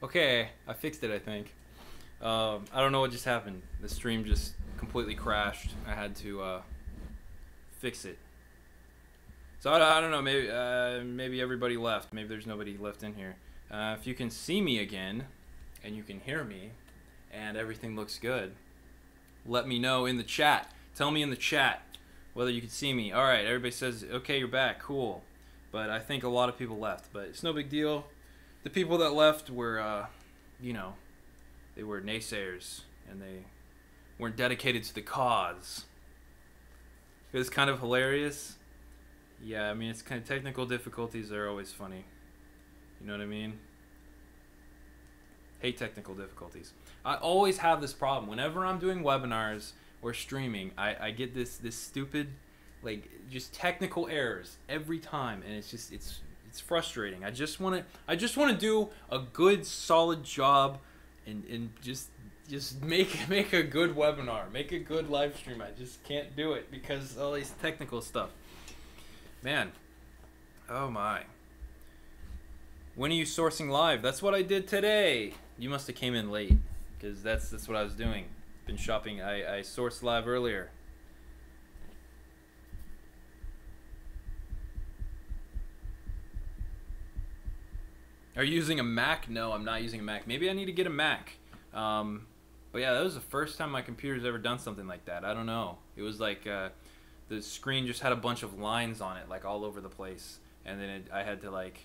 Okay, I fixed it, I think. I don't know what just happened. The stream just completely crashed. I had to fix it. So I don't know. Maybe everybody left. Maybe there's nobody left in here. If you can see me again, and you can hear me, and everything looks good, let me know in the chat. Tell me in the chat whether you can see me. All right, everybody says okay, you're back. Cool. But I think a lot of people left. But it's no big deal. The people that left were, they were naysayers, and they weren't dedicated to the cause. It was kind of hilarious. Yeah, I mean, it's kind of technical difficulties are always funny. You know what I mean? Hate technical difficulties. I always have this problem. Whenever I'm doing webinars or streaming, I get this stupid, like, just technical errors every time, and it's frustrating. I just want to do a good, solid job, and just make a good webinar, make a good live stream. I just can't do it because all these technical stuff. Man, oh my. When are you sourcing live? That's what I did today. You must have came in late, because that's what I was doing. Been shopping. I sourced live earlier. Are you using a Mac? No, I'm not using a Mac. Maybe I need to get a Mac. But yeah, that was the first time my computer's ever done something like that. I don't know. It was like the screen just had a bunch of lines on it, like all over the place, and then I had to like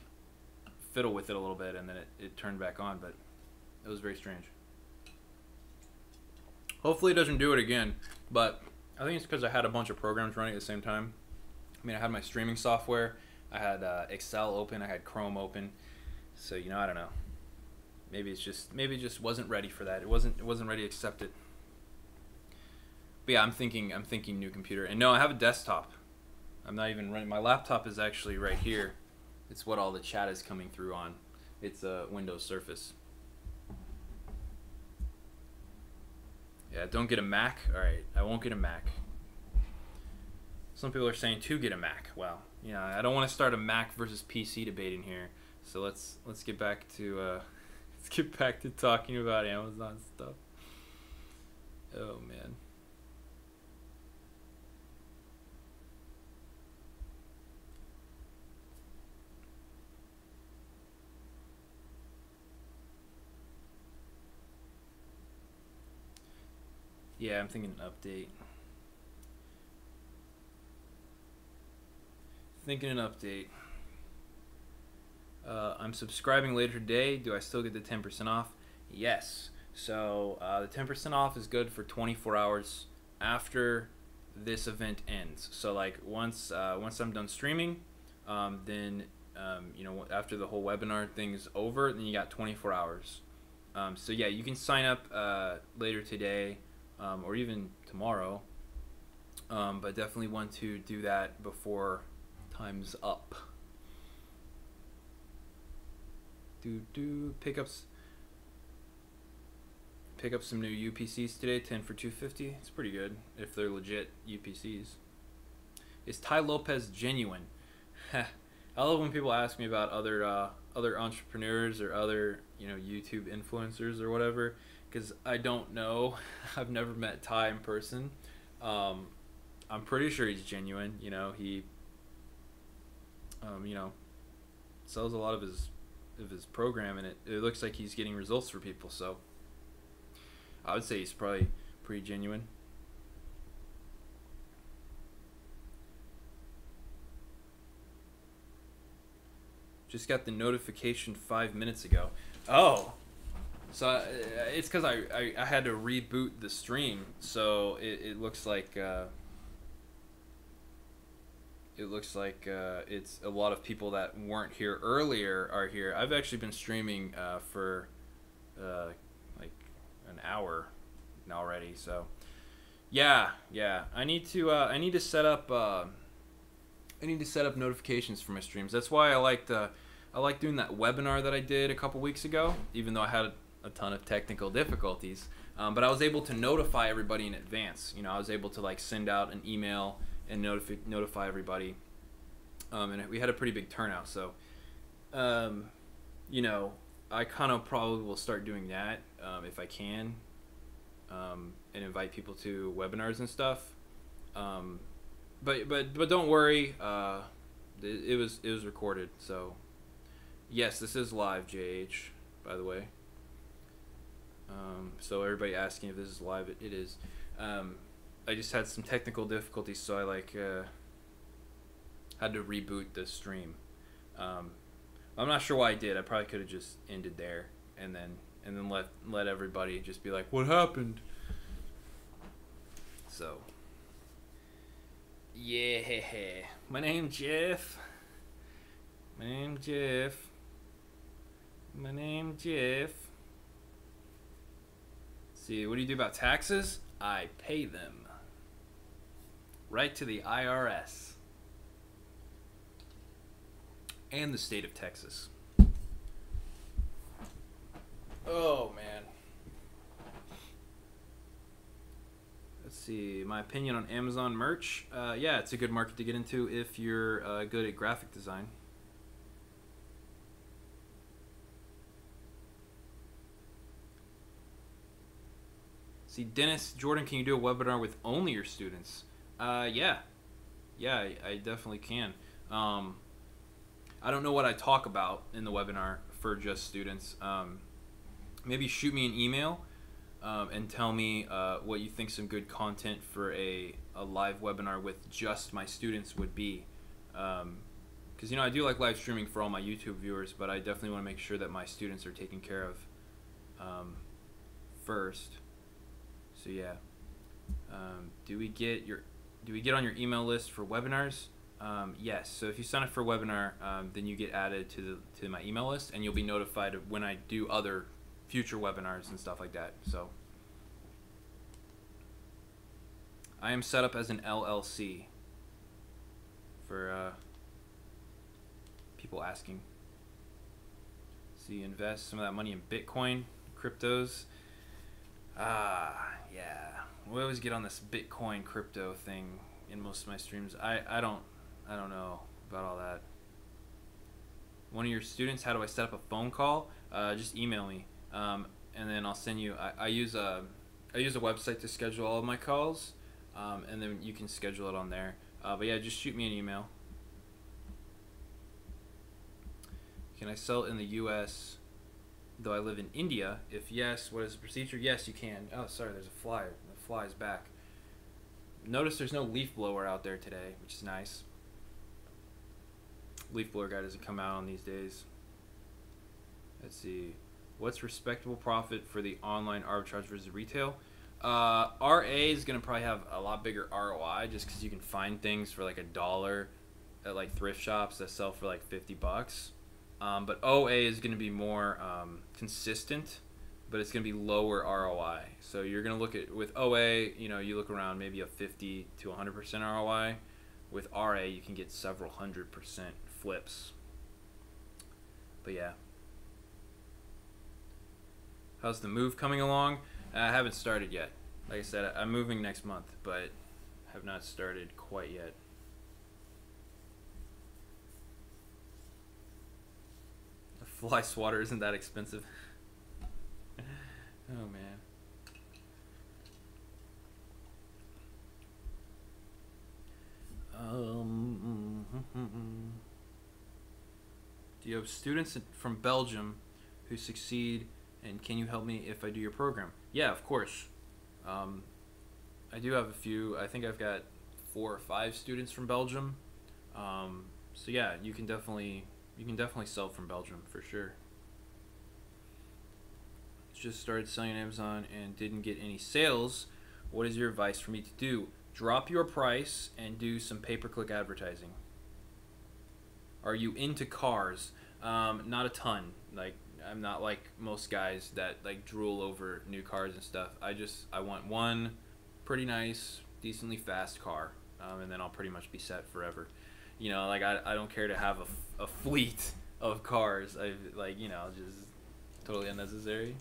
fiddle with it a little bit, and then it turned back on. But it was very strange. Hopefully it doesn't do it again. But I think it's because I had a bunch of programs running at the same time. I mean, I had my streaming software. I had Excel open. I had Chrome open. So, you know, I don't know. Maybe it just wasn't ready for that. It wasn't ready to accept it. But yeah, I'm thinking new computer. And no, I have a desktop. I'm not even running. My laptop is actually right here. It's what all the chat is coming through on. It's a Windows Surface. Yeah, don't get a Mac. All right, I won't get a Mac. Some people are saying to get a Mac. Well, yeah, I don't want to start a Mac versus PC debate in here. So let's get back to talking about Amazon stuff. Oh man. Yeah, I'm thinking an update. I'm subscribing later today. Do I still get the 10% off? Yes. So the 10% off is good for 24 hours after this event ends. So like once I'm done streaming, then after the whole webinar thing's over, then you got 24 hours. So yeah, you can sign up later today or even tomorrow, but definitely want to do that before time's up. Pick up some new UPCs today, 10 for 250. It's pretty good if they're legit UPCs. Is Tai Lopez genuine? I love when people ask me about other entrepreneurs or other YouTube influencers or whatever, because I don't know. I've never met Tai in person. I'm pretty sure he's genuine. He sells a lot of his program, and it looks like he's getting results for people, so I would say he's probably pretty genuine. Just got the notification 5 minutes ago. Oh, so it's because I had to reboot the stream, so it looks like it's a lot of people that weren't here earlier are here. I've actually been streaming for like an hour already. So yeah, I need to set up notifications for my streams. That's why I like doing that webinar that I did a couple weeks ago, even though I had a ton of technical difficulties. But I was able to notify everybody in advance. I was able to like send out an email and notify everybody, and we had a pretty big turnout. So, I kind of probably will start doing that if I can, and invite people to webinars and stuff. Um, but don't worry. It was recorded, so yes, this is live, JH. By the way. So everybody asking if this is live, it is. I just had some technical difficulties, so I had to reboot the stream. I'm not sure why I did. I probably could have just ended there and then let everybody just be like, "What happened?" So, yeah, my name's Jeff. My name's Jeff. My name's Jeff. See, what do you do about taxes? I pay them. Right to the IRS. And the state of Texas. Oh, man. Let's see. My opinion on Amazon merch. Yeah, it's a good market to get into if you're good at graphic design. See, Dennis, Jordan, can you do a webinar with only your students? Yeah. Yeah, I definitely can. I don't know what I talk about in the webinar for just students. Maybe shoot me an email and tell me what you think some good content for a live webinar with just my students would be. Because, I do like live streaming for all my YouTube viewers, but I definitely want to make sure that my students are taken care of first. So yeah, do we get on your email list for webinars? Yes. So if you sign up for a webinar, then you get added to my email list, and you'll be notified of when I do other future webinars and stuff like that. So I am set up as an LLC for people asking. So you invest some of that money in Bitcoin, cryptos. Yeah. We always get on this Bitcoin crypto thing in most of my streams. I don't know about all that. One of your students, how do I set up a phone call? Just email me, and then I'll send you. I use a website to schedule all of my calls, and then you can schedule it on there. But yeah, just shoot me an email. Can I sell it in the U.S. though I live in India? If yes, what is the procedure? Yes, you can. Oh, sorry, there's a fly. The fly's back. Notice there's no leaf blower out there today, which is nice. Leaf blower guy doesn't come out on these days. Let's see. What's respectable profit for the online arbitrage versus retail? RA is going to probably have a lot bigger ROI just because you can find things for like $1 at like thrift shops that sell for like $50. But OA is going to be more consistent, but it's going to be lower ROI. So you're going to look at, with OA, you look around maybe a 50 to 100% ROI. With RA, you can get several 100% flips. But yeah. How's the move coming along? I haven't started yet. Like I said, I'm moving next month, but have not started quite yet. A fly swatter isn't that expensive. Oh man. Do you have students from Belgium who succeed, and can you help me if I do your program? Yeah, of course. I do have a few. I think I've got 4 or 5 students from Belgium. So yeah, you can definitely sell from Belgium for sure. Just started selling on Amazon and didn't get any sales. What is your advice for me to do? Drop your price and do some pay-per-click advertising. Are you into cars? Not a ton. Like, I'm not like most guys that like drool over new cars and stuff. I want one pretty nice, decently fast car, and then I'll pretty much be set forever. Like I don't care to have a fleet of cars. Just totally unnecessary.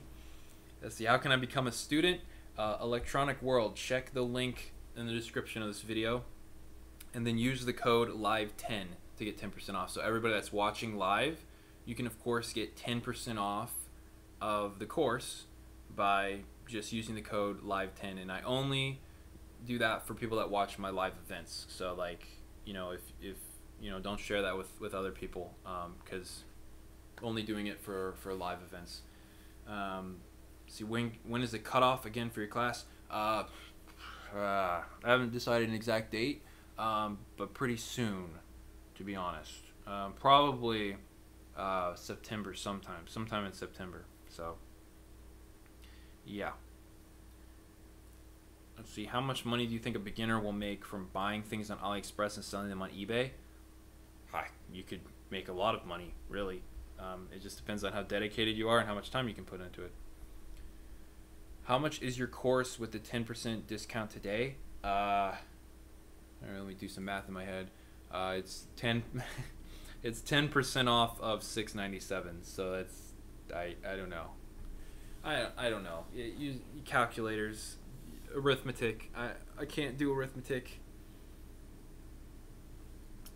Let's see. How can I become a student? Electronic World. Check the link in the description of this video, and then use the code LIVE10 to get 10% off. So everybody that's watching live, you can of course get 10% off of the course by just using the code live10, and I only do that for people that watch my live events. So like, if don't share that with other people, because only doing it for live events. See, when is the cutoff again for your class? I haven't decided an exact date, but pretty soon, to be honest. Probably September sometime in September. So yeah. Let's see, how much money do you think a beginner will make from buying things on AliExpress and selling them on eBay? Hi, you could make a lot of money, really. It just depends on how dedicated you are and how much time you can put into it. How much is your course with the 10% discount today? Let me do some math in my head. It's 10% off of $697. So that's I don't know. I don't know. Use calculators, arithmetic. I can't do arithmetic.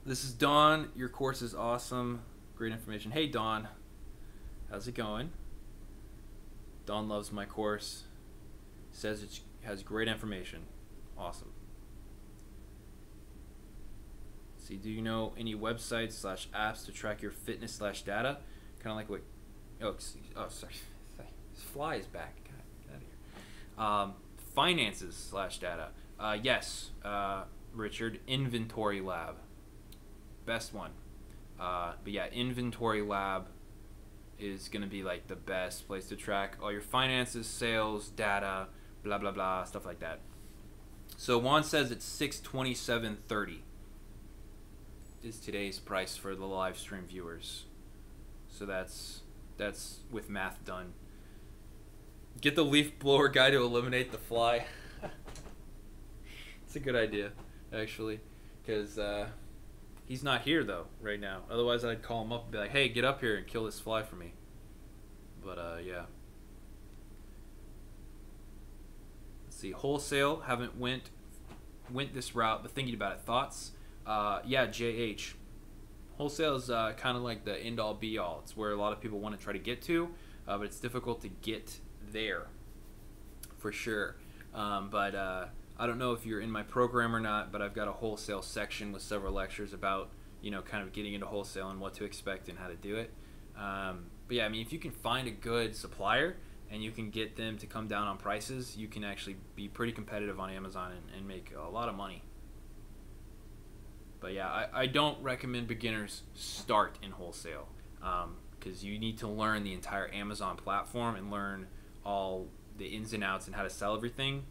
This is Dawn. Your course is awesome. Great information. Hey Dawn, how's it going? Dawn loves my course. Says it has great information. Awesome. Let's see, do you know any websites / apps to track your fitness / data? Kind of like what? Sorry. This fly is back. God, get out of here. Finances / data. Yes, Richard. Inventory Lab. Best one. But yeah, Inventory Lab is going to be like the best place to track all your finances, sales, data, blah blah blah, stuff like that. So Juan says it's $627.30 is today's price for the live stream viewers. So that's with math done. Get the leaf blower guy to eliminate the fly. It's a good idea, actually, because he's not here though right now. Otherwise, I'd call him up and be like, "Hey, get up here and kill this fly for me." But yeah. Let's see. Wholesale. Haven't went this route, but thinking about it. Thoughts? Yeah, JH. Wholesale is kind of like the end all be all. It's where a lot of people want to try to get to, but it's difficult to get there, for sure. But I don't know if you're in my program or not, but I've got a wholesale section with several lectures about, kind of getting into wholesale and what to expect and how to do it. But yeah, I mean, if you can find a good supplier and you can get them to come down on prices, you can actually be pretty competitive on Amazon and make a lot of money. But yeah, I don't recommend beginners start in wholesale, because you need to learn the entire Amazon platform and learn all the ins and outs and how to sell everything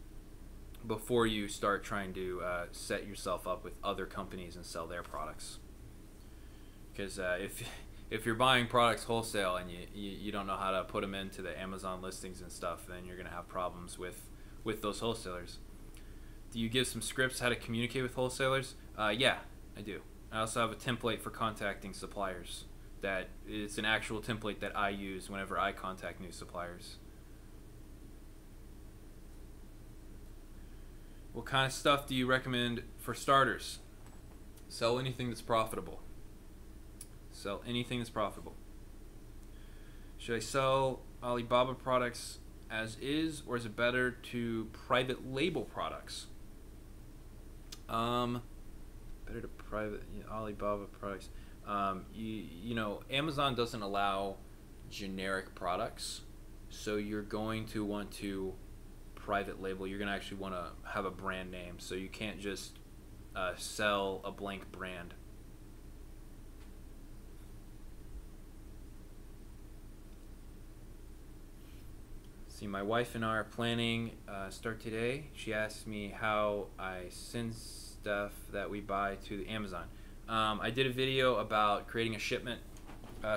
before you start trying to set yourself up with other companies and sell their products. Because if you're buying products wholesale and you don't know how to put them into the Amazon listings and stuff, then you're going to have problems with those wholesalers. Do you give some scripts how to communicate with wholesalers? Yeah, I do. I also have a template for contacting suppliers. That it's an actual template that I use whenever I contact new suppliers. What kind of stuff do you recommend for starters? Sell anything that's profitable. Sell anything that's profitable. Should I sell Alibaba products as is, or is it better to private label products? Better to private Alibaba products. Amazon doesn't allow generic products, so you're going to want to private label. You're going to actually want to have a brand name, so you can't just sell a blank brand. See, my wife and I are planning start today. She asked me how I send stuff that we buy to the Amazon. I did a video about creating a shipment,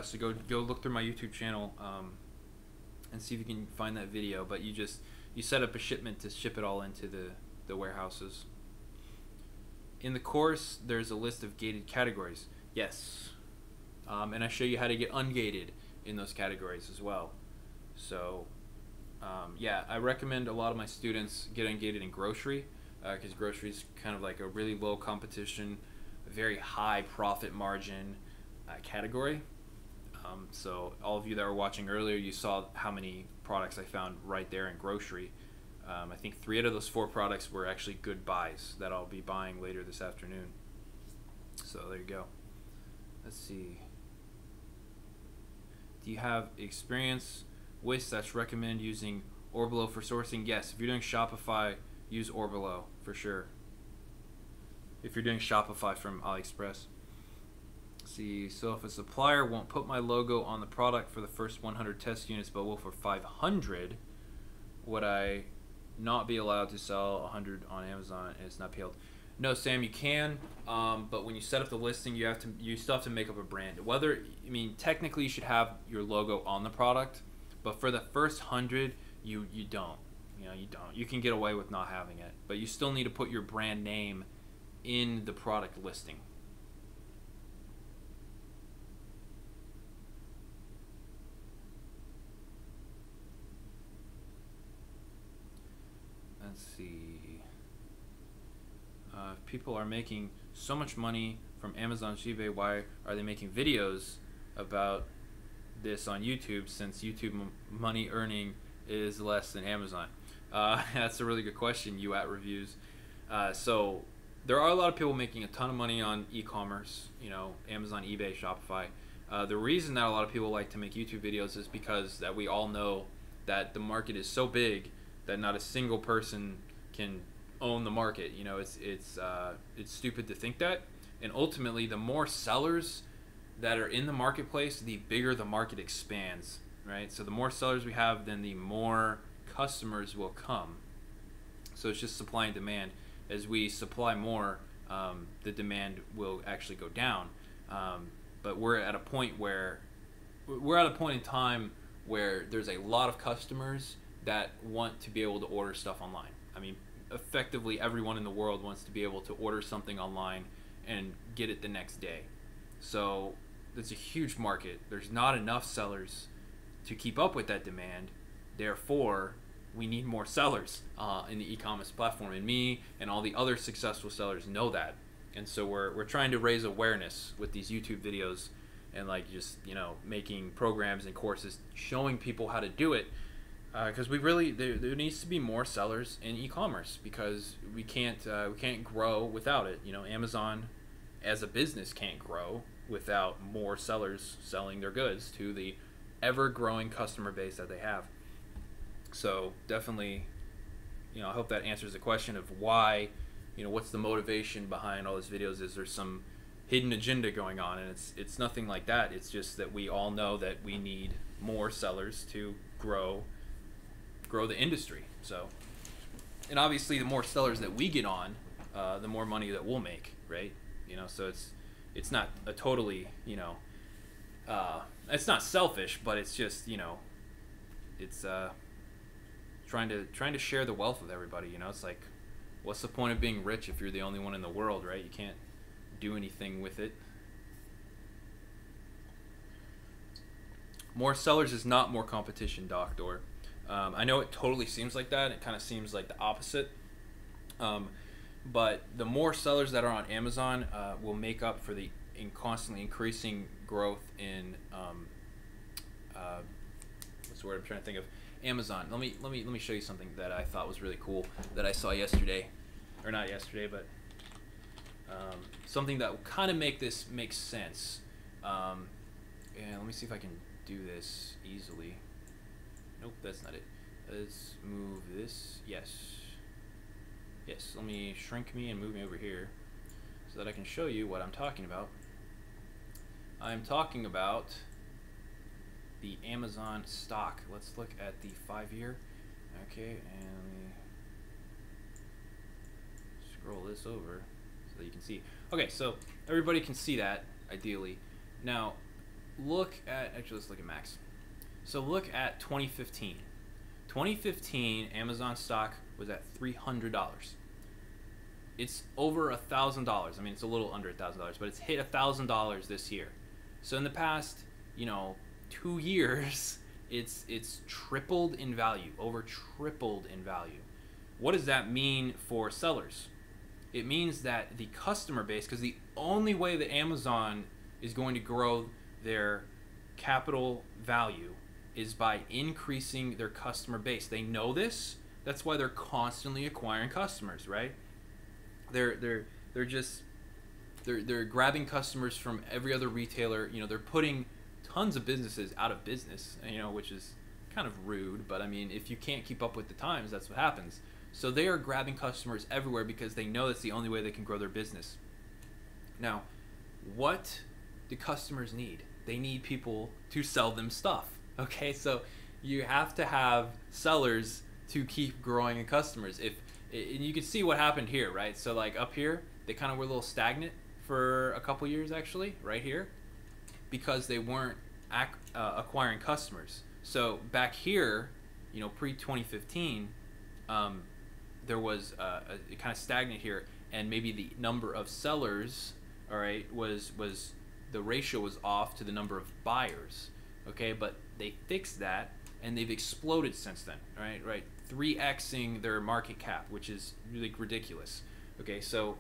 so go look through my YouTube channel and see if you can find that video. But you set up a shipment to ship it all into the warehouses. In the course, there's a list of gated categories. Yes, and I show you how to get ungated in those categories as well. So yeah, I recommend a lot of my students get ungated in grocery, because grocery is kind of like a really low competition, very high profit margin category. So all of you that were watching earlier, you saw how many products I found right there in grocery. I think 3 out of those 4 products were actually good buys that I'll be buying later this afternoon. So there you go. Let's see. Do you have experience with / recommend using Orbalo for sourcing? Yes. If you're doing Shopify, use Orbalo for sure. If you're doing Shopify from AliExpress. See, so if a supplier won't put my logo on the product for the first 100 test units but will for 500, would I not be allowed to sell 100 on Amazon and it's not PL'd? No, Sam, you can, but when you set up the listing, you still have to make up a brand. Technically you should have your logo on the product, but for the first 100, you don't. You don't. You can get away with not having it, but you still need to put your brand name in the product listing. Let's see. If people are making so much money from Amazon, eBay, why are they making videos about this on YouTube, since YouTube money earning is less than Amazon? That's a really good question, you at Reviews. So there are a lot of people making a ton of money on e-commerce, Amazon, eBay, Shopify. The reason that a lot of people like to make YouTube videos is because that we all know that the market is so big that not a single person can own the market. It's stupid to think that, and ultimately the more sellers that are in the marketplace, the bigger the market expands, right? So the more sellers we have, then the more customers will come. So it's just supply and demand. As we supply more, the demand will actually go down. But we're at a point in time where there's a lot of customers that want to be able to order stuff online. Effectively everyone in the world wants to be able to order something online and get it the next day. So it's a huge market. There's not enough sellers to keep up with that demand. Therefore, we need more sellers in the e-commerce platform, and me and all the other successful sellers know that. And so we're trying to raise awareness with these YouTube videos and making programs and courses showing people how to do it. Because there needs to be more sellers in e-commerce, because we can't grow without it. Amazon as a business can't grow without more sellers selling their goods to the ever-growing customer base that they have. So definitely, I hope that answers the question of why, what's the motivation behind all these videos. Is there some hidden agenda going on? And it's nothing like that. It's just that we all know that we need more sellers to grow the industry. So, and obviously the more sellers that we get on, the more money that we'll make, right? So it's not a totally, it's not selfish, but it's just, it's trying to share the wealth with everybody. It's like, what's the point of being rich if you're the only one in the world, right? You can't do anything with it. More sellers is not more competition, Doctor. I know it totally seems like that. It kind of seems like the opposite. But the more sellers that are on Amazon will make up for the constantly increasing growth in what's the word I'm trying to think of? Amazon. Let me show you something that I thought was really cool that I saw yesterday, or not yesterday, but something that will kind of make this make sense. And let me see if I can do this easily. Nope, that's not it. Let's move this. Yes. Let me shrink me and move me over here so that I can show you what I'm talking about. I'm talking about the Amazon stock. Let's look at the 5-year. Okay, and let me scroll this over so that you can see. Okay, so everybody can see that, ideally. Now, actually let's look at Max. So look at 2015. 2015, Amazon stock was at $300. It's over $1,000. It's a little under $1,000, but it's hit $1,000 this year. So in the past, 2 years, it's tripled in value, over tripled in value. What does that mean for sellers? It means that the customer base, because the only way that Amazon is going to grow their capital value is by increasing their customer base. They know this. That's why they're constantly acquiring customers, right? They're just they're grabbing customers from every other retailer. You know, they're putting tons of businesses out of business, you know, which is kind of rude, but I mean, if you can't keep up with the times, that's what happens. So they are grabbing customers everywhere because they know that's the only way they can grow their business. Now, what do customers need? They need people to sell them stuff. Okay, so you have to have sellers to keep growing in customers. And you can see what happened here, right? So like up here, they kind of were a little stagnant for a couple years, actually, right here, because they weren't acquiring customers. So back here, you know, pre-2015, there was it kind of stagnant here, and maybe the number of sellers, all right, was the ratio was off to the number of buyers. Okay, but they fixed that, and they've exploded since then. Right, 3xing their market cap, which is really ridiculous. Okay, so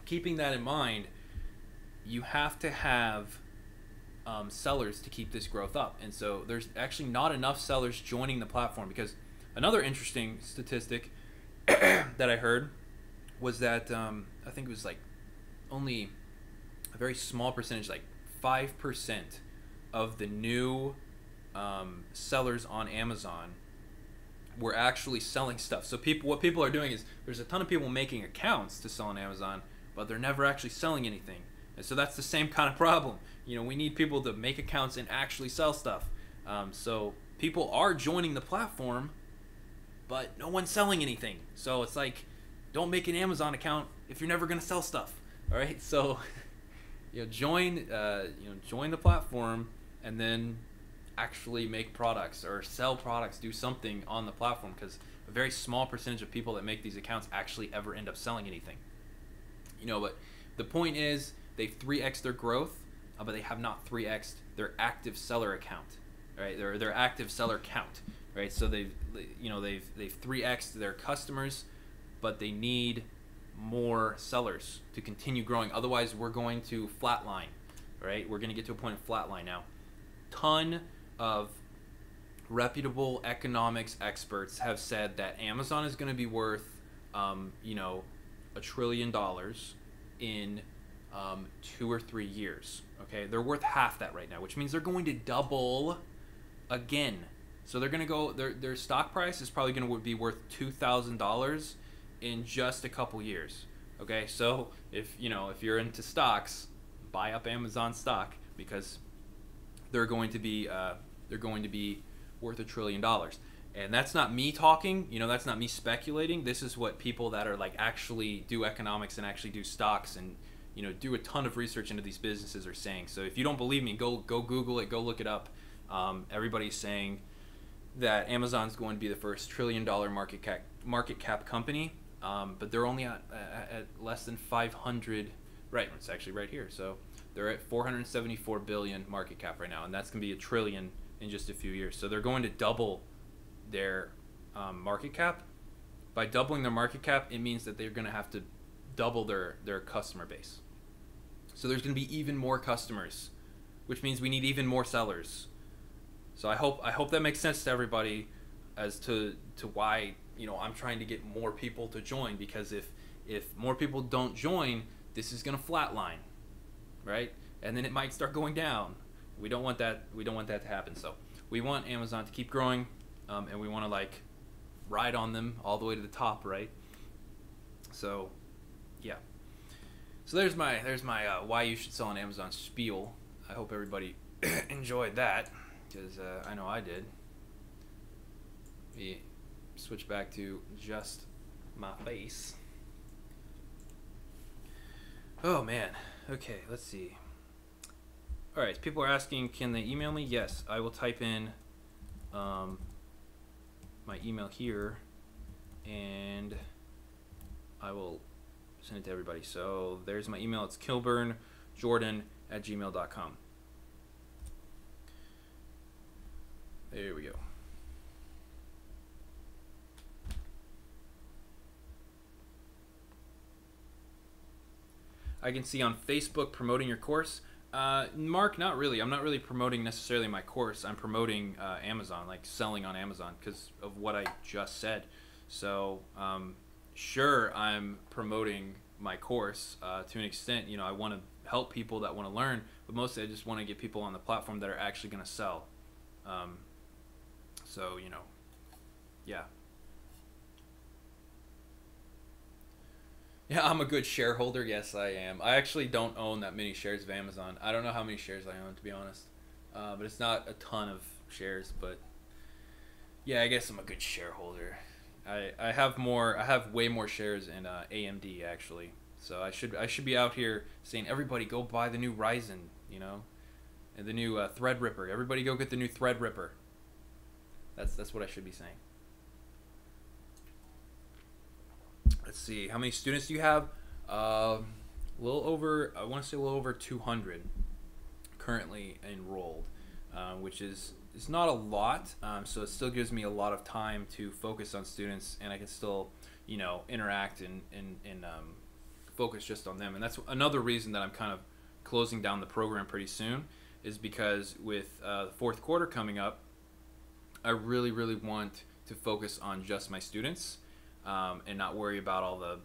keeping that in mind, you have to have sellers to keep this growth up, and so there's actually not enough sellers joining the platform, because another interesting statistic that I heard was that I think it was like only a very small percentage, like 5% of the new sellers on Amazon were actually selling stuff. So what people are doing is there's a ton of people making accounts to sell on Amazon, but they're never actually selling anything. And so that's the same kind of problem. You know, we need people to make accounts and actually sell stuff. So people are joining the platform, but no one's selling anything. So it's like, don't make an Amazon account if you're never going to sell stuff. All right, so join the platform, and then actually make products or sell products, do something on the platform, because a very small percentage of people that make these accounts actually ever end up selling anything. But the point is, they've 3x'd their growth, but they have not 3x'd their active seller account, right? Their active seller count, right? So they've 3x'd their customers, but they need more sellers to continue growing. Otherwise, we're going to flatline, right? We're going to get to a point of flatline now. Ton of reputable economics experts have said that Amazon is going to be worth, $1 trillion in 2 or 3 years. Okay, they're worth half that right now, which means they're going to double again. So they're going to go. Their stock price is probably going to be worth $2,000 in just a couple years. Okay, so if you're into stocks, buy up Amazon stock, because they're going to be worth $1 trillion. And that's not me talking, that's not me speculating. This is what people that are like actually do economics and actually do stocks and do a ton of research into these businesses are saying. So if you don't believe me, go Google it, go look it up. Everybody's saying that Amazon's going to be the first $1 trillion market cap company, but they're only at less than 500. Right, it's actually right here. So they're at 474 billion market cap right now, and that's going to be $1 trillion in just a few years. So they're going to double their market cap. By doubling their market cap, it means that they're going to have to double their customer base. So there's going to be even more customers, which means we need even more sellers. So I hope that makes sense to everybody as to why I'm trying to get more people to join, because if more people don't join, this is going to flatline, right? And then it might start going down. We don't want that. We don't want that to happen. So we want Amazon to keep growing, and we want to ride on them all the way to the top, right? So yeah. So there's my why you should sell on Amazon spiel. I hope everybody enjoyed that, because I know I did. We switch back to just my face. Oh man. Okay, let's see. All right, people are asking, can they email me? Yes, I will type in my email here, and I will send it to everybody. So there's my email. It's kilburnjordan@gmail.com. There we go. I can see on Facebook promoting your course. Mark, not really. I'm not really promoting necessarily my course. I'm promoting Amazon, like selling on Amazon, because of what I just said. So, sure, I'm promoting my course to an extent. You know, I want to help people that want to learn, but mostly I just want to get people on the platform that are actually going to sell. Um, so, you know, yeah. Yeah, I'm a good shareholder. Yes, I am. I actually don't own that many shares of Amazon. I don't know how many shares I own, to be honest. But it's not a ton of shares. But yeah, I guess I'm a good shareholder. I have more. I have way more shares in AMD actually. So I should be out here saying everybody go buy the new Ryzen. You know, and the new Threadripper. Everybody go get the new Threadripper. That's what I should be saying. Let's see, how many students do you have? A little over, I want to say a little over 200 currently enrolled, which is not a lot. So it still gives me a lot of time to focus on students, and I can still, you know, interact and focus just on them. And that's another reason that I'm kind of closing down the program pretty soon, is because with the fourth quarter coming up, I really, really want to focus on just my students, and not worry about all the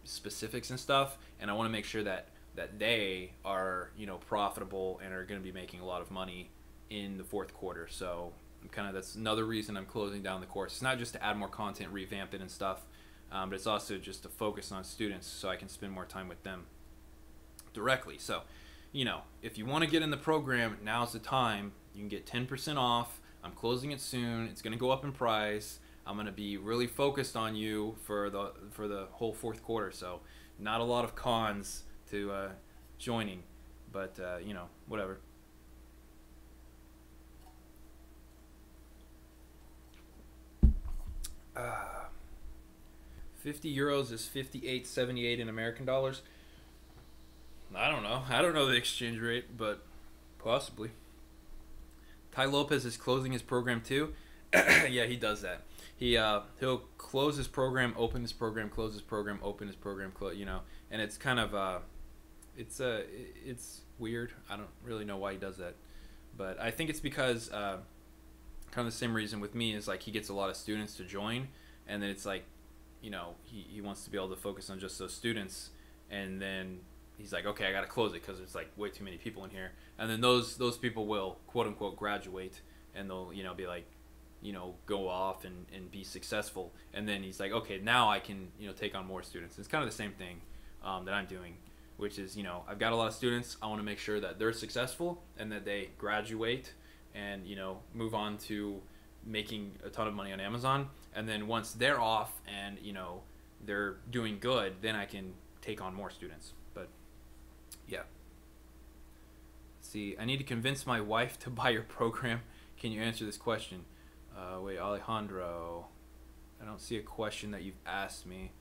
specifics and stuff. And I want to make sure that they are, you know, profitable and are going to be making a lot of money in the fourth quarter. So that's another reason I'm closing down the course. It's not just to add more content, revamp it and stuff, but it's also just to focus on students so I can spend more time with them directly. So, you know, if you want to get in the program, now's the time. You can get 10% off. I'm closing it soon. It's going to go up in price. I'm going to be really focused on you for the whole fourth quarter. So not a lot of cons to joining, but you know, whatever. 50 euros is 58.78 in American dollars. I don't know. I don't know the exchange rate, but possibly. Ty Lopez is closing his program too. Yeah, he does that. He'll close his program, open his program, close his program, open his program, you know, and it's kind of it's weird. I don't really know why he does that, but I think it's because kind of the same reason with me is like he gets a lot of students to join, and then it's like, you know, he wants to be able to focus on just those students, and then he's like, okay, I gotta close it because there's like way too many people in here, and then those people will quote unquote graduate, and they'll, you know, be like, you know, go off and be successful, and then he's like, okay, now I can, you know, take on more students. It's kind of the same thing that I'm doing, which is, you know, I've got a lot of students. I want to make sure that they're successful and that they graduate and, you know, move on to making a ton of money on Amazon, and then once they're off and, you know, they're doing good, then I can take on more students. But yeah, let's see, I need to convince my wife to buy your program. Can you answer this question? Wait, Alejandro, I don't see a question that you've asked me.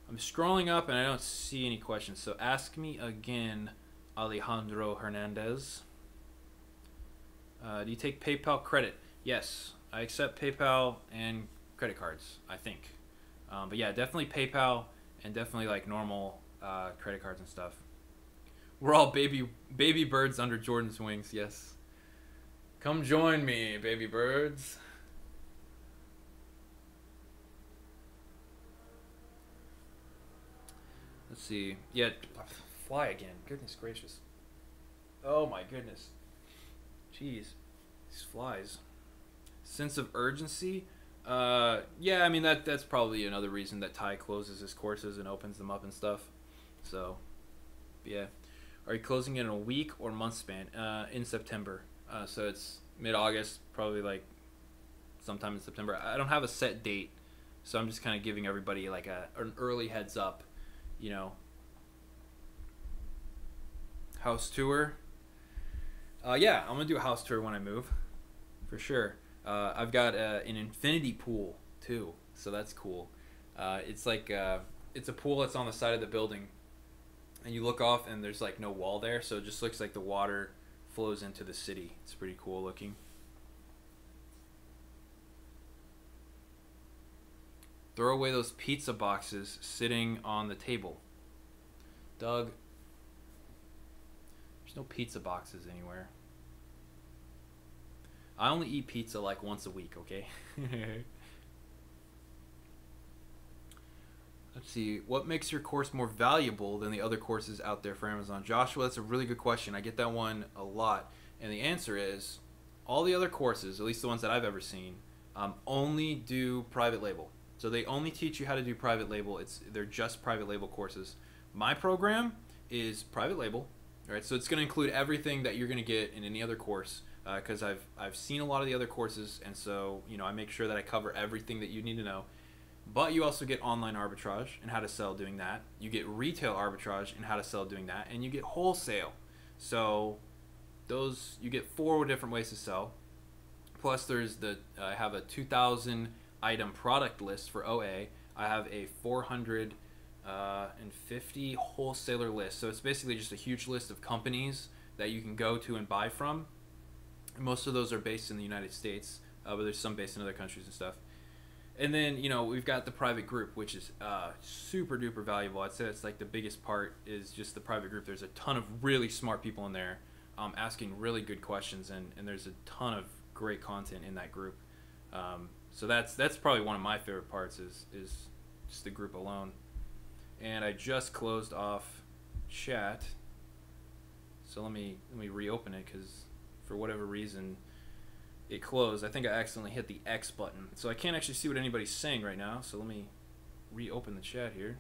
I'm scrolling up and I don't see any questions, so ask me again, Alejandro Hernandez. Do you take PayPal credit? Yes, I accept PayPal and credit cards, I think. But yeah, definitely PayPal and definitely like normal credit cards and stuff. We're all baby birds under Jordan's wings, yes. Come join me, baby birds. Let's see. Yeah, fly again. Goodness gracious. Oh my goodness. Jeez. These flies. Sense of urgency? Yeah, I mean that's probably another reason that Ty closes his courses and opens them up and stuff. So, yeah. Are you closing it in a week or month span? In September. So it's mid-August, probably like sometime in September. I don't have a set date, so I'm just kind of giving everybody like an early heads up, you know. House tour. Yeah, I'm gonna do a house tour when I move, for sure. I've got an infinity pool too, so that's cool. It's like it's a pool that's on the side of the building, and you look off and there's like no wall there, so it just looks like the water flows into the city. It's pretty cool looking. Throw away those pizza boxes sitting on the table. Doug, There's no pizza boxes anywhere. I only eat pizza like once a week, okay? Let's see. What makes your course more valuable than the other courses out there for Amazon? Joshua, that's a really good question. I get that one a lot. And the answer is all the other courses, at least the ones that I've ever seen, only do private label. So they only teach you how to do private label. They're just private label courses. My program is private label. All right, so it's going to include everything that you're going to get in any other course, because I've seen a lot of the other courses, and so I make sure that I cover everything that you need to know. But you also get online arbitrage and how to sell doing that. You get retail arbitrage and how to sell doing that, and you get wholesale. So you get 4 different ways to sell. Plus, there's I have a 2,000 item product list for OA. I have a 450 wholesaler list. So it's basically just a huge list of companies that you can go to and buy from. Most of those are based in the United States, but there's some based in other countries and stuff. And then, we've got the private group, which is super duper valuable. I'd say it's like the biggest part is just the private group. There's a ton of really smart people in there asking really good questions, and there's a ton of great content in that group. So that's probably one of my favorite parts is just the group alone. And I just closed off chat, so let me reopen it because for whatever reason it closed. I think I accidentally hit the X button, so I can't actually see what anybody's saying right now. So let me reopen the chat here,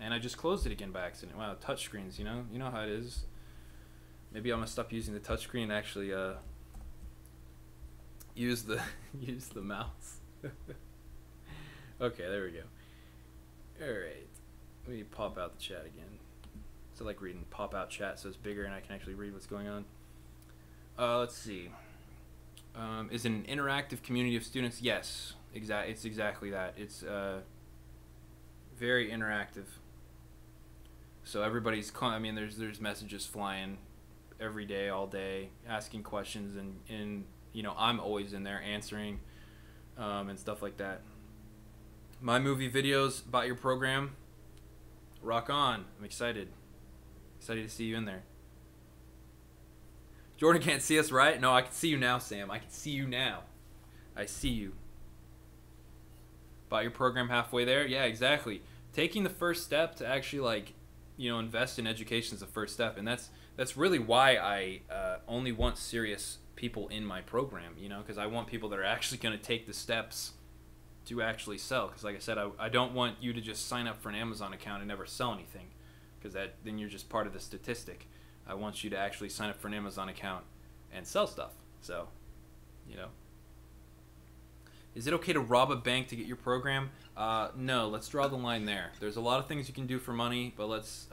and I just closed it again by accident. Wow, touchscreens, you know how it is. Maybe I'm gonna stop using the touchscreen and actually use the mouse. Okay, there we go. All right, let me pop out the chat again. So I like reading pop out chat, so it's bigger and I can actually read what's going on. Let's see. Is it an interactive community of students? Yes, it's exactly that. It's very interactive. So everybody's there's messages flying every day, all day, asking questions, and I'm always in there answering and stuff like that. My movie videos about your program, rock on. I'm excited to see you in there. Jordan can't see us, right? No, I can see you now, Sam. I can see you now. I see you. About your program halfway there? Yeah, exactly. Taking the first step to actually invest in education is the first step, and that's really why I only want serious people in my program, because I want people that are actually going to take the steps to actually sell. Because like I said, I don't want you to just sign up for an Amazon account and never sell anything, because then you're just part of the statistic. I want you to actually sign up for an Amazon account and sell stuff. So, Is it okay to rob a bank to get your program? No, let's draw the line there. There's a lot of things you can do for money, but let's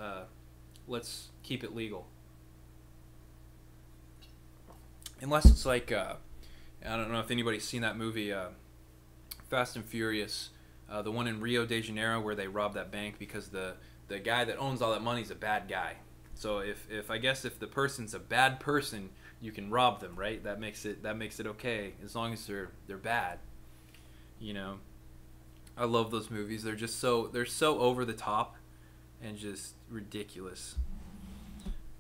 keep it legal. Unless it's like, I don't know if anybody's seen that movie, Fast and Furious, the one in Rio de Janeiro where they rob that bank because the guy that owns all that money is a bad guy. So if the person's a bad person, you can rob them, right? That makes it okay as long as they're bad. I love those movies. They're so over the top and just ridiculous.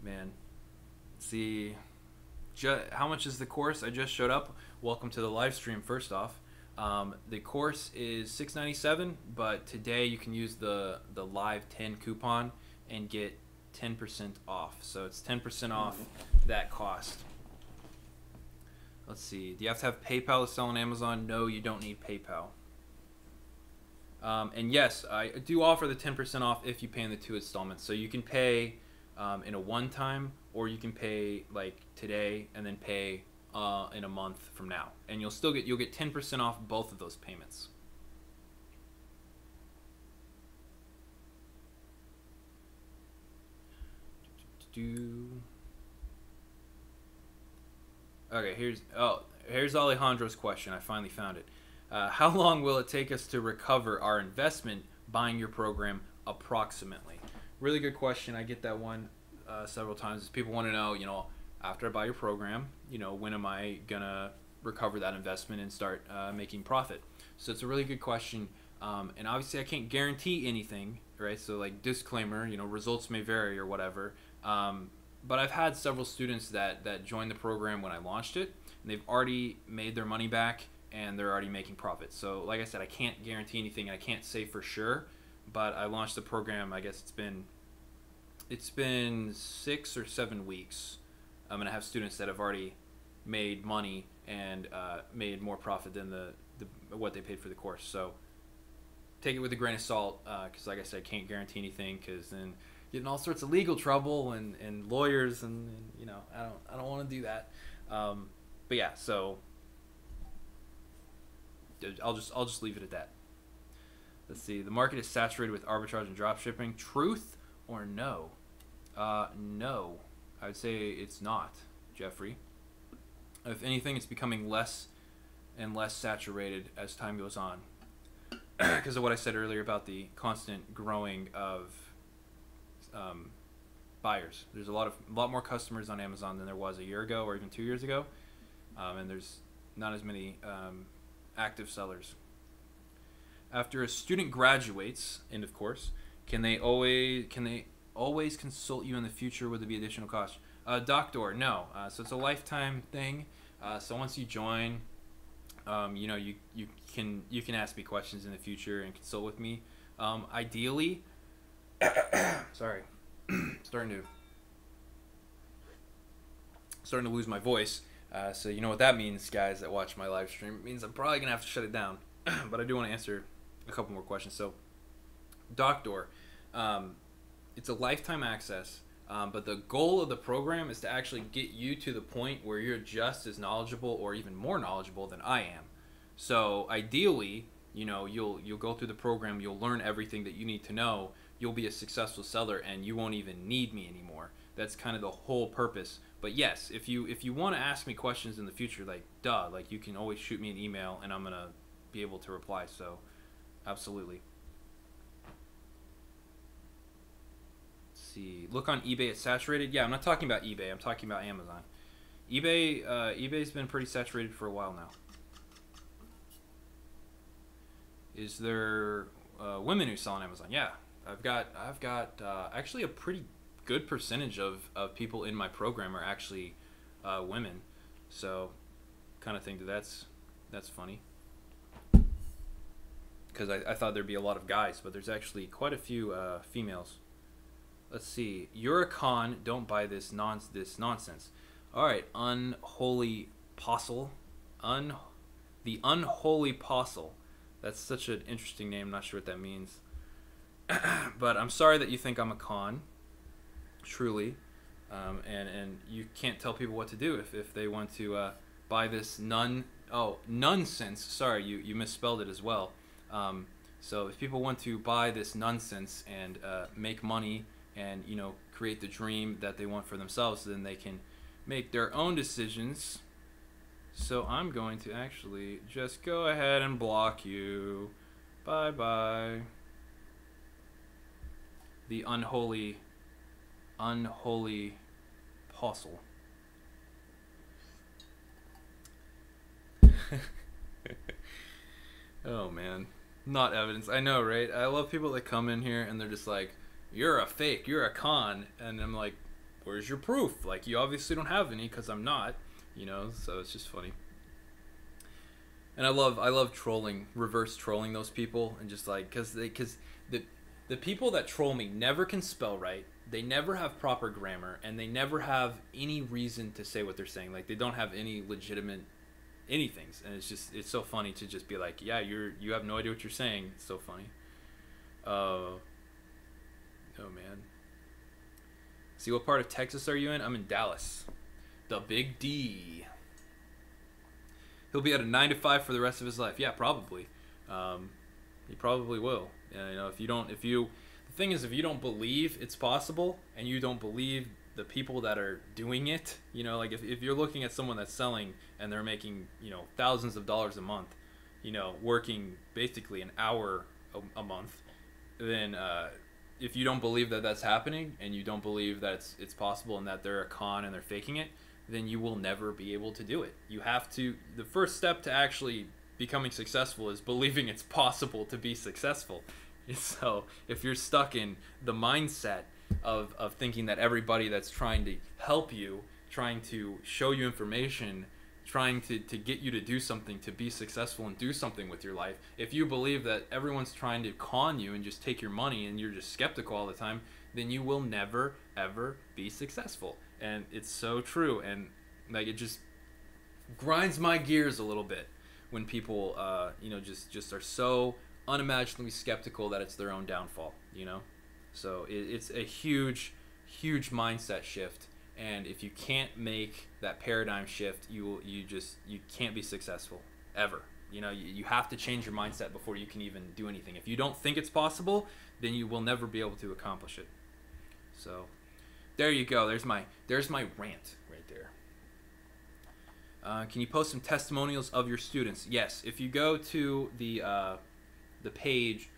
Man, see, how much is the course? I just showed up. Welcome to the live stream. First off, the course is $697, but today you can use the Live 10 coupon and get 10% off. So it's 10% off that cost. Let's see. Do you have to have PayPal to sell on Amazon? No, you don't need PayPal. And yes, I do offer the 10% off if you pay in the 2 installments. So you can pay in a one-time, or you can pay like today and then pay in a month from now, and you'll get 10% off both of those payments. Okay, here's Alejandro's question. I finally found it. How long will it take us to recover our investment buying your program approximately? Really good question. I get that one several times. People want to know, after I buy your program, when am I gonna recover that investment and start making profit? So it's a really good question. And obviously I can't guarantee anything, right? So like disclaimer, results may vary or whatever. but I've had several students that joined the program when I launched it, and they've already made their money back and they're already making profits. So like I said, I can't guarantee anything. I can't say for sure, but I launched the program. I guess it's been 6 or 7 weeks. I'm gonna have students that have already made money and made more profit than the what they paid for the course. So take it with a grain of salt, because like I said, I can't guarantee anything, because then get in all sorts of legal trouble and lawyers and you know, I don't want to do that. But yeah, so I'll just leave it at that. Let's see. The market is saturated with arbitrage and drop shipping. Truth or no? No. I would say it's not, Jeffrey. If anything, it's becoming less and less saturated as time goes on, because of what I said earlier about the constant growing of buyers. There's a lot more customers on Amazon than there was a year ago or even 2 years ago, and there's not as many active sellers. After a student graduates, end of course, can they always consult you in the future? Would there be additional cost? Doctor, no. So it's a lifetime thing. So once you join, you know, you can ask me questions in the future and consult with me. Ideally, sorry, starting to lose my voice. So you know what that means, guys that watch my live stream. It means I'm probably gonna have to shut it down. But I do want to answer a couple more questions. So, Doctor, it's a lifetime access. But the goal of the program is to actually get you to the point where you're just as knowledgeable or even more knowledgeable than I am. So ideally, you know, you'll go through the program, you'll learn everything that you need to know, you'll be a successful seller, and you won't even need me anymore. That's kind of the whole purpose. But yes, if you want to ask me questions in the future, like like you can always shoot me an email and I'm gonna be able to reply. So absolutely. See, look on eBay, it's saturated. Yeah, I'm not talking about eBay, I'm talking about Amazon. eBay's been pretty saturated for a while now. Is there women who sell on Amazon? Yeah, I've got actually a pretty good percentage of people in my program are actually women. So kind of think that's funny, because I thought there'd be a lot of guys, but there's actually quite a few females. Let's see. You're a con. Don't buy this nonsense. All right. Unholy apostle. The unholy apostle. That's such an interesting name. I'm not sure what that means. But I'm sorry that you think I'm a con. Truly. And you can't tell people what to do if they want to buy this nonsense. Sorry, you misspelled it as well. So if people want to buy this nonsense and make money and, you know, create the dream that they want for themselves, then they can make their own decisions. So I'm going to actually just go ahead and block you. Bye bye. The unholy apostle. Oh man, not evidence. I know, right? I love people that come in here and they're just like, you're a fake, you're a con, and I'm like, where's your proof? Like, you obviously don't have any, because I'm not, you know. So it's just funny. And I love trolling, reverse trolling those people, and just like, because the people that troll me never can spell right, they never have proper grammar, and they never have any reason to say what they're saying. Like, they don't have any legitimate anythings, and it's so funny to just be like, yeah, you have no idea what you're saying. It's so funny. Oh man. See, what part of Texas are you in? I'm in Dallas. The Big D. He'll be at a 9 to 5 for the rest of his life. Yeah, probably. He probably will. You know, the thing is, if you don't believe it's possible, and you don't believe the people that are doing it, you know, like if you're looking at someone that's selling and they're making, you know, thousands of dollars a month, you know, working basically an hour a month, then if you don't believe that that's happening, and you don't believe that it's possible and that they're a con and they're faking it, then you will never be able to do it. You have to, the first step to actually becoming successful is believing it's possible to be successful. So if you're stuck in the mindset of thinking that everybody that's trying to help you, trying to show you information, trying to get you to do something, to be successful and do something with your life, if you believe that everyone's trying to con you and just take your money and you're just skeptical all the time, then you will never ever be successful. And it's so true. And like, it just grinds my gears a little bit when people just are so unimaginably skeptical that it's their own downfall, so it's a huge mindset shift. And if you can't make that paradigm shift, you can't be successful ever. You have to change your mindset before you can even do anything. If you don't think it's possible, then you will never be able to accomplish it. So there you go. There's my rant right there. Can you post some testimonials of your students? Yes. If you go to the page,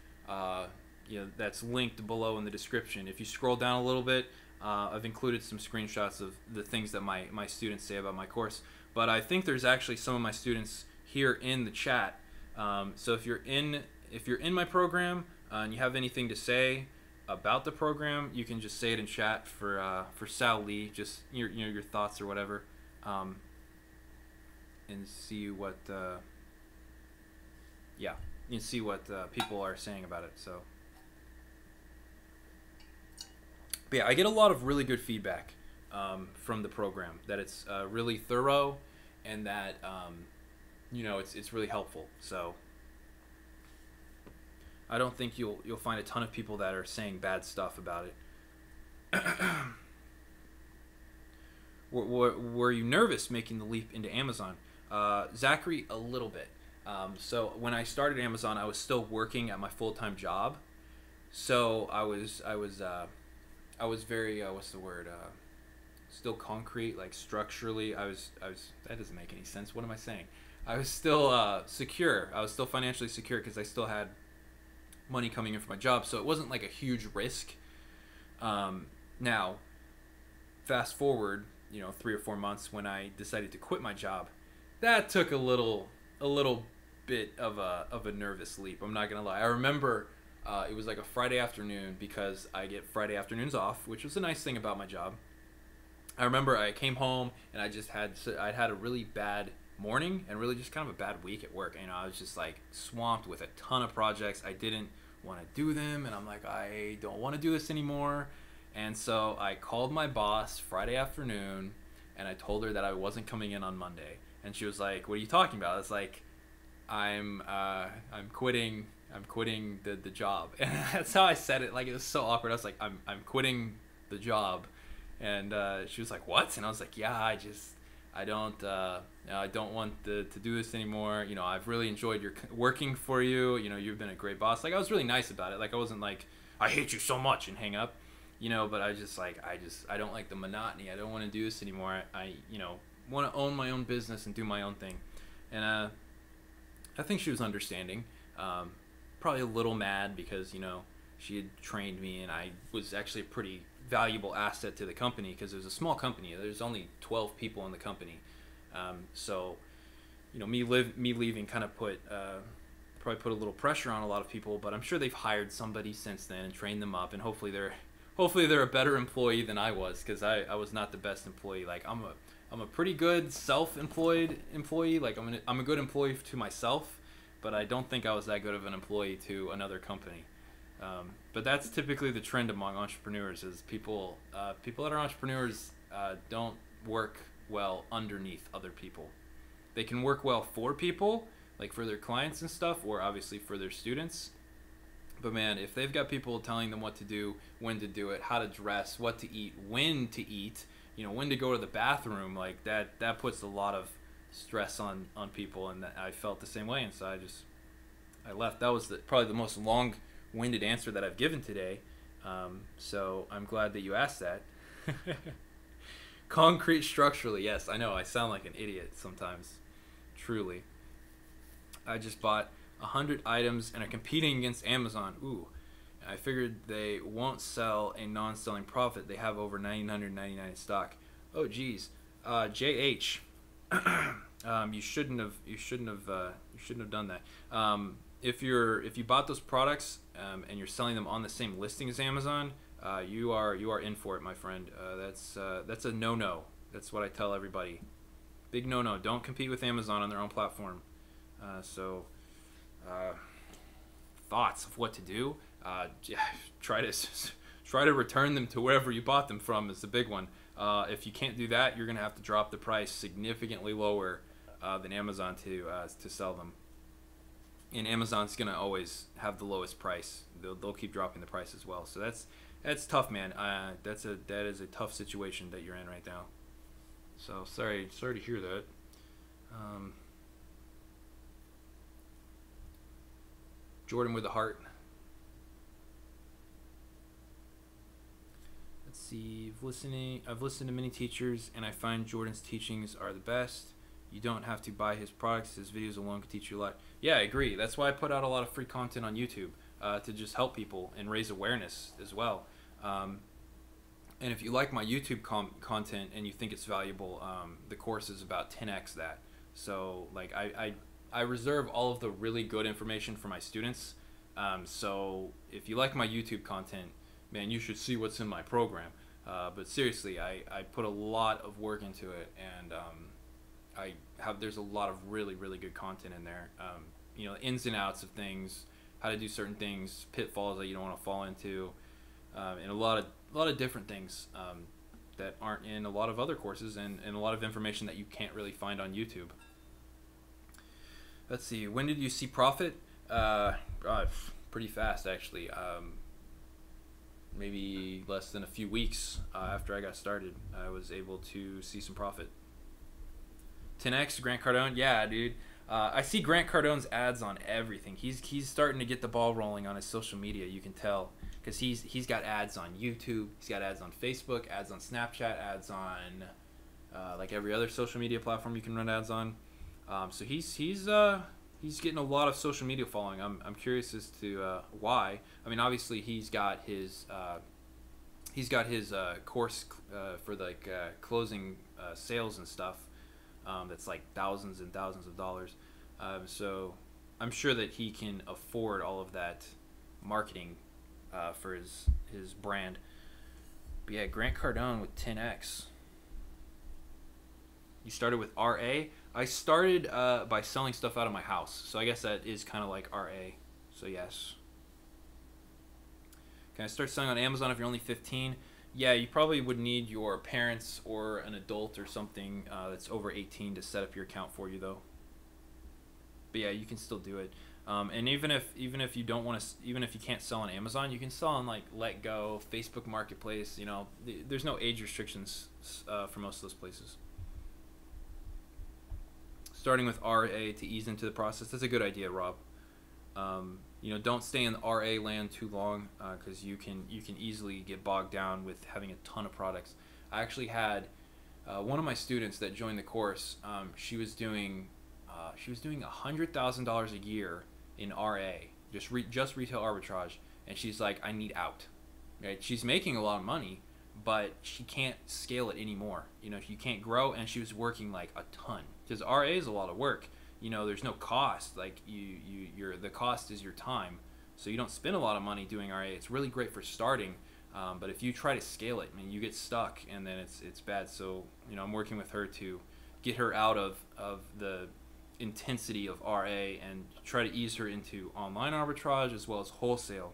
that's linked below in the description. If you scroll down a little bit, I've included some screenshots of the things that my students say about my course. But I think there's actually some of my students here in the chat. So if you're in my program and you have anything to say about the program, you can just say it in chat for Sal Lee, just your thoughts or whatever, and see what you can see what people are saying about it. So. But yeah, I get a lot of really good feedback from the program, that it's really thorough, and that it's really helpful. So I don't think you'll find a ton of people that are saying bad stuff about it. Were you nervous making the leap into Amazon? Zachary, a little bit. So when I started Amazon, I was still working at my full-time job, so I was very what's the word? Still concrete, like structurally. I was. That doesn't make any sense. What am I saying? I was still secure. I was still financially secure because I still had money coming in from my job. So it wasn't like a huge risk. Now, fast forward, 3 or 4 months when I decided to quit my job, that took a little bit of a nervous leap. I'm not gonna lie. I remember. It was like a Friday afternoon, because I get Friday afternoons off, which was a nice thing about my job. I remember I came home and I'd had a really bad morning and really just kind of a bad week at work. I was just like swamped with a ton of projects. I didn't want to do them, and I'm like, I don't want to do this anymore. And so I called my boss Friday afternoon and I told her that I wasn't coming in on Monday. And she was like, "What are you talking about?" It's like, I'm quitting the job. And that's how I said it. Like, it was so awkward. I was like, I'm quitting the job. And she was like, "What?" And I was like, "Yeah, I don't want to do this anymore. I've really enjoyed working for you. You've been a great boss." Like, I was really nice about it. Like, I wasn't like, "I hate you so much," and hang up. But I don't like the monotony. I don't want to do this anymore. I want to own my own business and do my own thing. And I think she was understanding. Probably a little mad because she had trained me, and I was actually a pretty valuable asset to the company, because it was a small company. There's only 12 people in the company. So me leaving kind of probably put a little pressure on a lot of people, but I'm sure they've hired somebody since then and trained them up, and hopefully they're a better employee than I was, because I was not the best employee. Like, I'm a pretty good self-employed employee. Like, I'm a good employee to myself, but I don't think I was that good of an employee to another company. But that's typically the trend among entrepreneurs, is people that are entrepreneurs don't work well underneath other people. They can work well for people, like for their clients and stuff, or obviously for their students. But man, if they've got people telling them what to do, when to do it, how to dress, what to eat, when to eat, when to go to the bathroom, like that puts a lot of stress on people, and I felt the same way, and so I left. That was probably the most long-winded answer that I've given today, so I'm glad that you asked that. Concrete structurally, yes, I know I sound like an idiot sometimes, truly. I just bought 100 items and are competing against Amazon. Ooh, I figured they won't sell a non-selling profit. They have over 999 in stock. Oh geez, JH. You shouldn't have done that. If you bought those products and you're selling them on the same listing as Amazon, you are in for it, my friend. That's a no-no. That's what I tell everybody. Big no-no. Don't compete with Amazon on their own platform. So, thoughts of what to do? Try to try to return them to wherever you bought them from is the big one. If you can't do that, you're gonna have to drop the price significantly lower than Amazon to sell them. And Amazon's gonna always have the lowest price. They'll keep dropping the price as well. So that's tough, man. That is a tough situation that you're in right now. So sorry to hear that. Jordan with the heart. Let's see. I've listened to many teachers, and I find Jordan's teachings are the best. You don't have to buy his products. His videos alone can teach you a lot. Yeah, I agree. That's why I put out a lot of free content on YouTube to just help people and raise awareness as well. And if you like my YouTube content and you think it's valuable, the course is about 10x that. So like I reserve all of the really good information for my students. So if you like my YouTube content, man, you should see what's in my program. But seriously, I put a lot of work into it, and there's a lot of really, really good content in there. You know, ins and outs of things, how to do certain things, pitfalls that you don't want to fall into, and a lot of different things that aren't in a lot of other courses, and a lot of information that you can't really find on YouTube. Let's see. When did you see profit? Pretty fast, actually. Maybe less than a few weeks after I got started, I was able to see some profit. 10x Grant Cardone, yeah, dude. I see Grant Cardone's ads on everything. He's starting to get the ball rolling on his social media. You can tell because he's got ads on YouTube, he's got ads on Facebook, ads on Snapchat, ads on like every other social media platform you can run ads on. So he's getting a lot of social media following. I'm curious as to why. I mean, obviously he's got his course for like closing sales and stuff. That's like thousands and thousands of dollars. So I'm sure that he can afford all of that marketing for his brand. But yeah, Grant Cardone with 10x. You started with RA. I started by selling stuff out of my house, so I guess that is kind of like RA. So yes. Can I start selling on Amazon if you're only 15? Yeah, you probably would need your parents or an adult or something that's over 18 to set up your account for you, though. But yeah, you can still do it. And even if you don't want to, even if you can't sell on Amazon, you can sell on like Letgo, Facebook Marketplace. You know, there's no age restrictions for most of those places. Starting with RA to ease into the process. That's a good idea, Rob. You know, don't stay in the RA land too long because you can easily get bogged down with having a ton of products. I actually had one of my students that joined the course. She was doing $100,000 a year in RA, just retail arbitrage, and she's like, I need out. Right? She's making a lot of money, but she can't scale it anymore. You know, she can't grow, and she was working like a ton because RA is a lot of work. You know, there's no cost. Like the cost is your time, so you don't spend a lot of money doing RA. It's really great for starting, but if you try to scale it, I mean, you get stuck, and then it's bad. So you know, I'm working with her to get her out of the intensity of RA and try to ease her into online arbitrage as well as wholesale,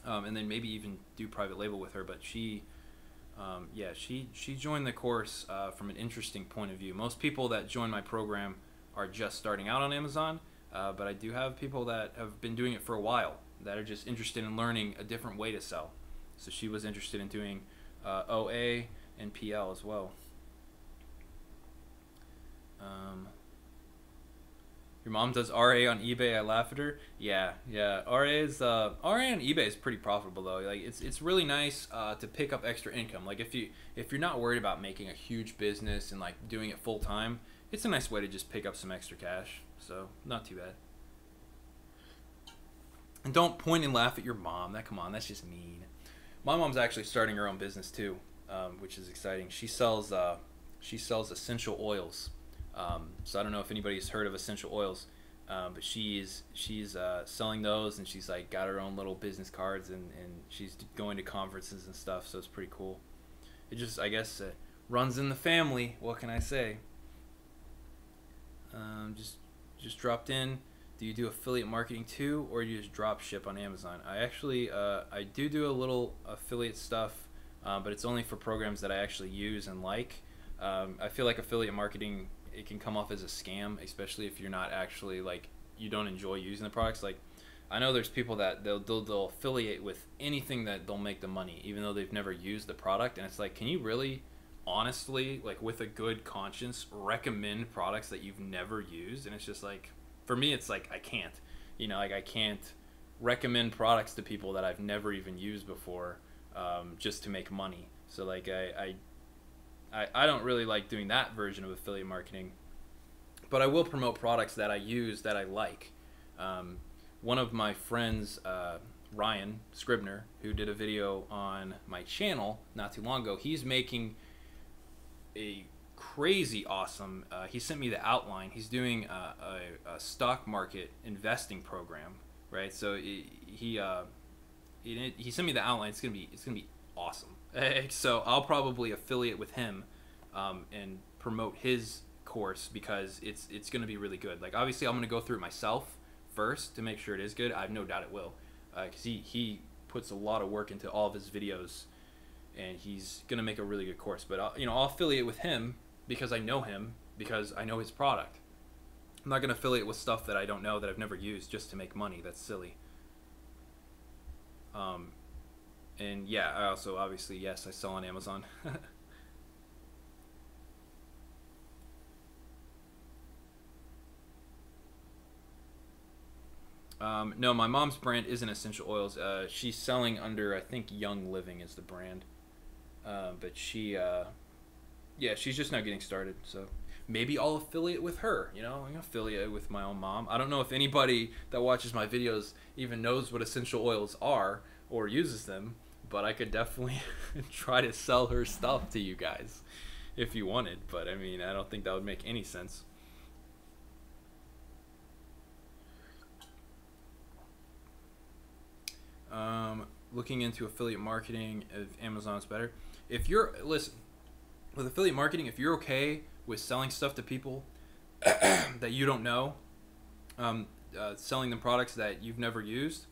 and then maybe even do private label with her. But she joined the course from an interesting point of view. Most people that join my program are just starting out on Amazon, but I do have people that have been doing it for a while that are just interested in learning a different way to sell. So she was interested in doing OA and PL as well. Your mom does RA on eBay. I laugh at her. Yeah. RA on eBay is pretty profitable though. Like it's really nice to pick up extra income. Like if you're not worried about making a huge business and like doing it full time, it's a nice way to just pick up some extra cash. So not too bad. And don't point and laugh at your mom. Come on, that's just mean. My mom's actually starting her own business too, which is exciting. She sells essential oils. So I don't know if anybody's heard of essential oils. But she's selling those, and she's like got her own little business cards, and she's going to conferences and stuff. So it's pretty cool. It just, I guess, runs in the family. What can I say? Just dropped in. Do you do affiliate marketing too, or do you just drop ship on Amazon? I actually I do a little affiliate stuff, but it's only for programs that I actually use and like. I feel like affiliate marketing, it can come off as a scam, especially if you're not actually, like, you don't enjoy using the products. Like, I know there's people that they'll affiliate with anything that they'll make the money, even though they've never used the product. And it's like, can you really honestly, like, with a good conscience, recommend products that you've never used? And it's just like, for me, it's like, I can't, like, I can't recommend products to people that I've never even used before, just to make money. So like, I don't really like doing that version of affiliate marketing, but I will promote products that I use that I like. One of my friends, Ryan Scribner, who did a video on my channel not too long ago, he's making a crazy awesome, he sent me the outline. He's doing a stock market investing program, right? So he sent me the outline. It's gonna be awesome. So I'll probably affiliate with him, and promote his course, because it's gonna be really good. Like, obviously I'm gonna go through it myself first to make sure it is good. I have no doubt it will, because he puts a lot of work into all of his videos, and he's gonna make a really good course. But I'll affiliate with him because I know him, because I know his product. I'm not gonna affiliate with stuff that I don't know, that I've never used, just to make money. That's silly. And yeah, I also, obviously, yes, I sell on Amazon. No, my mom's brand isn't Essential Oils. She's selling under, I think, Young Living is the brand. But yeah, she's just now getting started. So maybe I'll affiliate with her. I'm gonna affiliate with my own mom. I don't know if anybody that watches my videos even knows what essential oils are or uses them, but I could definitely try to sell her stuff to you guys if you wanted. But I mean, I don't think that would make any sense. Looking into affiliate marketing, if Amazon's better. Listen, with affiliate marketing, if you're okay with selling stuff to people that you don't know, selling them products that you've never used,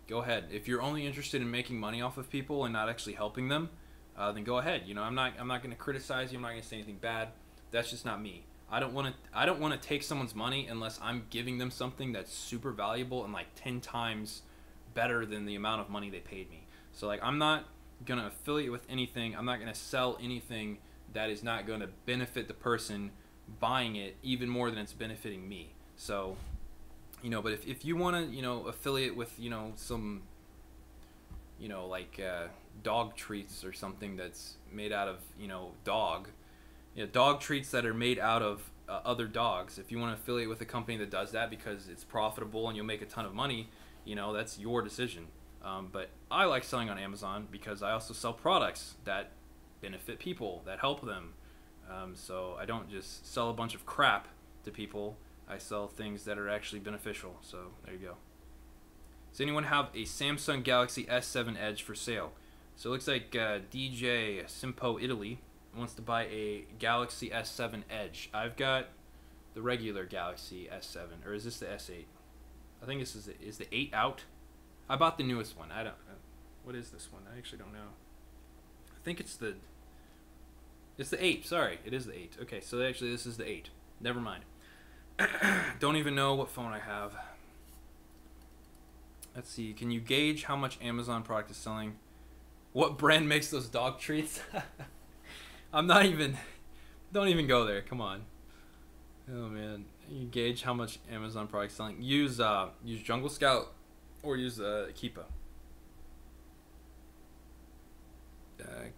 go ahead. If you're only interested in making money off of people and not actually helping them, then go ahead. I'm not going to criticize you. I'm not going to say anything bad. That's just not me. I don't want to take someone's money unless I'm giving them something that's super valuable and like 10 times better than the amount of money they paid me. So like, I'm not going to affiliate with anything. I'm not going to sell anything that is not going to benefit the person buying it even more than it's benefiting me. So, but if you want to, affiliate with, some, like dog treats or something that's made out of, dog treats that are made out of other dogs. If you want to affiliate with a company that does that because it's profitable and you'll make a ton of money, that's your decision. But I like selling on Amazon because I also sell products that benefit people, that help them. So I don't just sell a bunch of crap to people. I sell things that are actually beneficial. So there you go. Does anyone have a Samsung Galaxy S7 Edge for sale? So it looks like DJ Simpo Italy wants to buy a Galaxy S7 Edge. I've got the regular Galaxy S7, or is this the S8? I think this is the 8 out. I bought the newest one. I don't know. What is this one? I actually don't know. I think it's the 8. Sorry, it is the 8. Okay, so actually this is the 8. Never mind. Don't even know what phone I have. Let's see. Can you gauge how much Amazon product is selling? What brand makes those dog treats? I'm not even... Don't even go there. Come on. Oh, man. You gauge how much Amazon product is selling. Use Jungle Scout or use Keepa.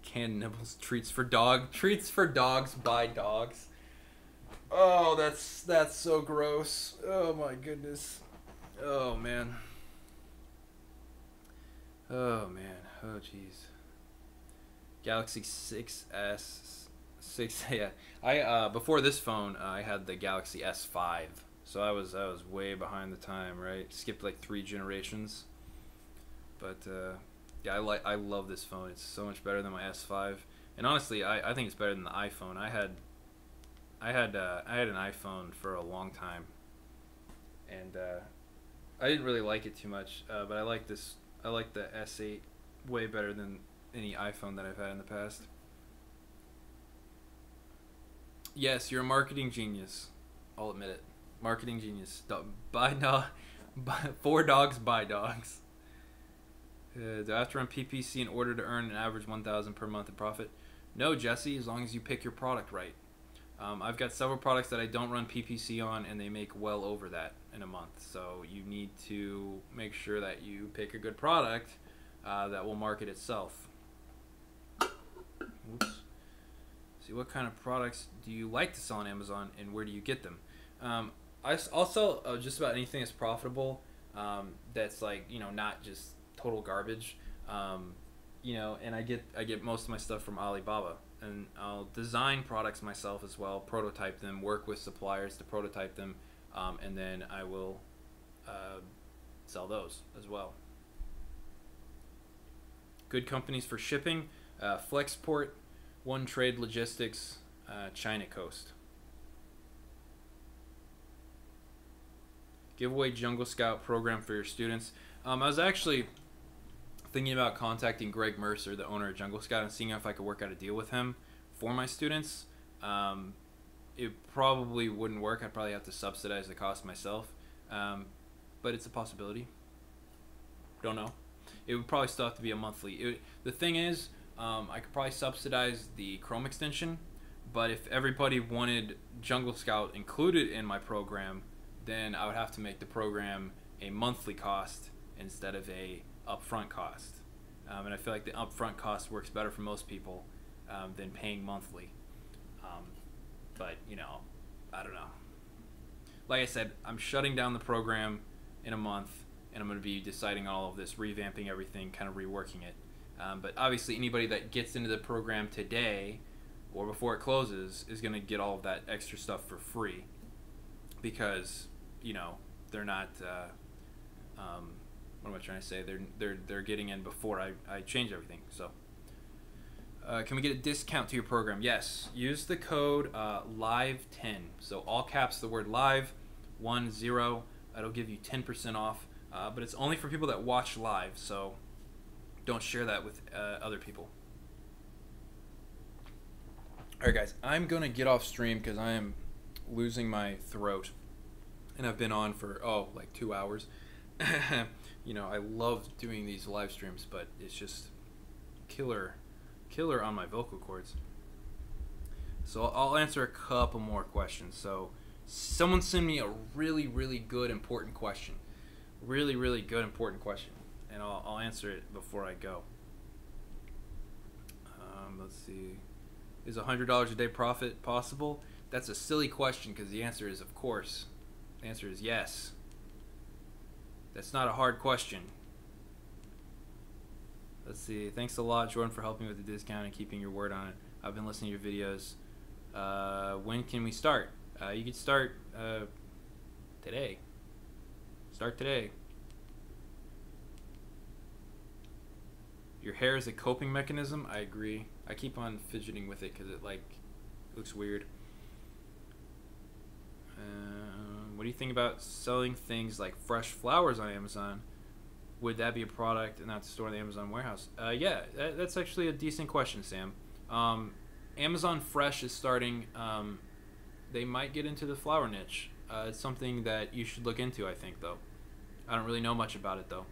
Canned nibbles. Treats for dogs by dogs. Oh, that's so gross. Oh, my goodness. Oh, man. Oh, man. Oh, jeez. Galaxy 6S. Yeah. Before this phone, I had the Galaxy S5. So I was way behind the time, right? Skipped like 3 generations. But yeah, I love this phone. It's so much better than my S5. And honestly, I think it's better than the iPhone. I had an iPhone for a long time, and I didn't really like it too much. But I like this. I like the S8 way better than any iPhone that I've had in the past. Yes, you're a marketing genius. I'll admit it. Marketing genius. Buy no, buy, four dogs buy dogs. Do I have to run PPC in order to earn an average 1,000 per month in profit? No, Jesse. As long as you pick your product right. I've got several products that I don't run PPC on, and they make well over that in a month. So you need to make sure that you pick a good product that will market itself. Oops. See, what kind of products do you like to sell on Amazon, and where do you get them? I'll sell just about anything that's profitable. That's like, not just total garbage. And I get most of my stuff from Alibaba. And I'll design products myself as well, prototype them, work with suppliers to prototype them, and then I will sell those as well. Good companies for shipping: Flexport, One Trade Logistics, China Coast. Giveaway Jungle Scout program for your students. I was actually thinking about contacting Greg Mercer, the owner of Jungle Scout, and seeing if I could work out a deal with him for my students. It probably wouldn't work. I'd probably have to subsidize the cost myself, but it's a possibility. Don't know. It would probably still have to be a monthly. The thing is, I could probably subsidize the Chrome extension, but if everybody wanted Jungle Scout included in my program, then I would have to make the program a monthly cost instead of a upfront cost, and I feel like the upfront cost works better for most people than paying monthly. But I don't know. Like I said, I'm shutting down the program in a month, and I'm going to be deciding all of this, revamping everything, kind of reworking it. But obviously, anybody that gets into the program today or before it closes is going to get all of that extra stuff for free, because they're not. What am I trying to say? They're getting in before I change everything. So, can we get a discount to your program? Yes. Use the code LIVE10. So all caps, the word live, 10. It'll give you 10% off. But it's only for people that watch live. So don't share that with other people. All right, guys. I'm gonna get off stream because I am losing my throat, and I've been on for like 2 hours. I love doing these live streams, but it's just killer on my vocal cords. So I'll answer a couple more questions. So someone send me a really good important question, really good important question, and I'll answer it before I go. Let's see. Is $100 a day profit possible? That's a silly question because the answer is of course. The answer is yes. That's not a hard question. Let's see. Thanks a lot, Jordan, for helping with the discount and keeping your word on it. I've been listening to your videos. When can we start? You could start today. Start today. Your hair is a coping mechanism? I agree. I keep on fidgeting with it because it looks weird. What do you think about selling things like fresh flowers on Amazon? Would that be a product and not to store in the Amazon warehouse? Yeah, that's actually a decent question, Sam. Amazon Fresh is starting. They might get into the flower niche. It's something that you should look into, I think, though. I don't really know much about it, though.